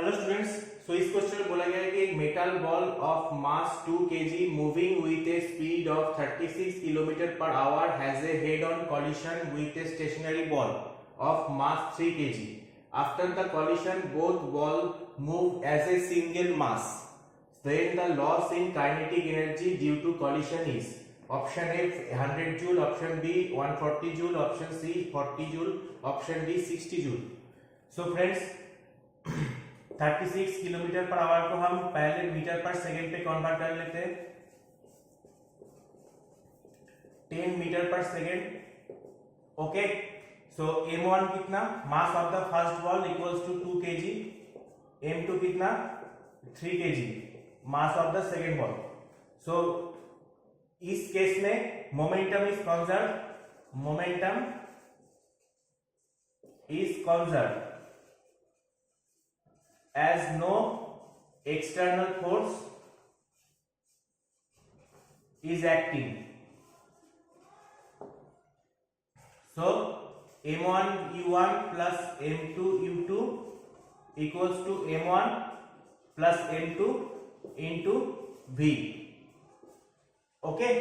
Hello students, सो इस question में बोला गया है कि एक metal ball of mass 2 kg moving with a speed of 36 kilometre पर hour has a head on collision with a stationary ball of mass 3 kg. After the collision both ball move as a single mass. Then the loss in kinetic energy due to collision is option A 100 joule, option B 140 joule, option C 40 joule, option D 60 joule. So friends 36 kilometre पर our को हम पहले metre पर second पे convert कर लेते हैं. 10 metre पर सेकंड. ओके, सो m1 कितना, mass of the first ball equals to 2 kg. m2 कितना, 3 kg, mass of the second ball. So इस केस में momentum is conserve. Momentum is conserve as no external force is acting. So m1 u1 plus m2 u2 equals to m1 plus m2 into v. Okay,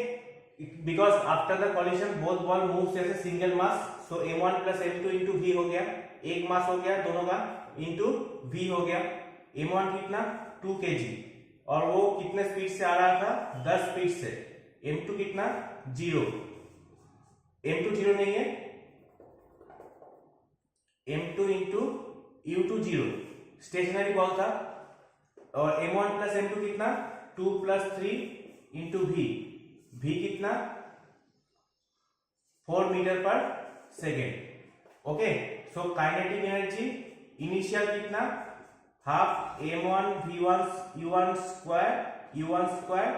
because after the collision both ball moves as a single mass, so m1 plus m2 into v हो गया, एक मास हो गया दोनों का, into v हो गया. m1 कितना, 2 kg, और वो कितने स्पीड से आ रहा था, 10 स्पीड से. m2 कितना, 0. m2 0 नहीं है, m2 into u2 0, stationery ball था. और m1 प्लस m2 कितना, 2 प्लस 3 इंटू v. v कितना, 4 metre per second. Okay, so kinetic energy initial कितना, half m1 v1 u1 square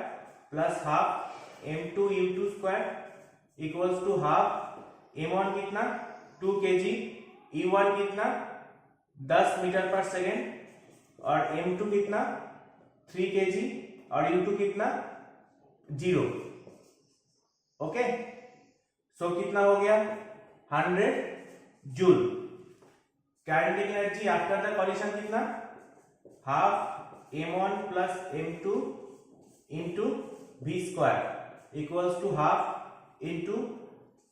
plus half m2 u2 square equals to half m1 कितना, 2 kg, u1 कितना, 10 metre per second, और m2 कितना, 3 kg, और u2 कितना, 0. Okay, सो कितना हो गया, 100 joule. Kinetic energy after the collision कितना, half m1 plus m2 into v square equals to half into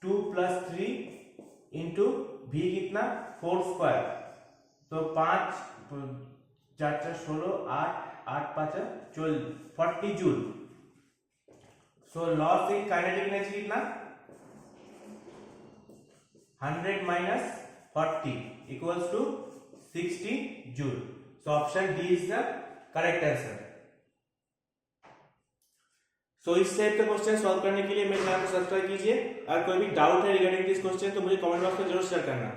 2 plus 3 into v कितना, 4 स्क्वायर. तो 5 4 4 16 8 8 5 12 40 joule. So loss in kinetic energy कितना, 100 minus 40 equals to 60 joule. So option D is the correct answer. So इस type के question solve करने के लिए मेरे channel को सब्सक्राइब कीजिए. अगर कोई भी डाउट है रिगार्डिंग दिस क्वेश्चन तो मुझे कमेंट बॉक्स में जरूर शेयर करना.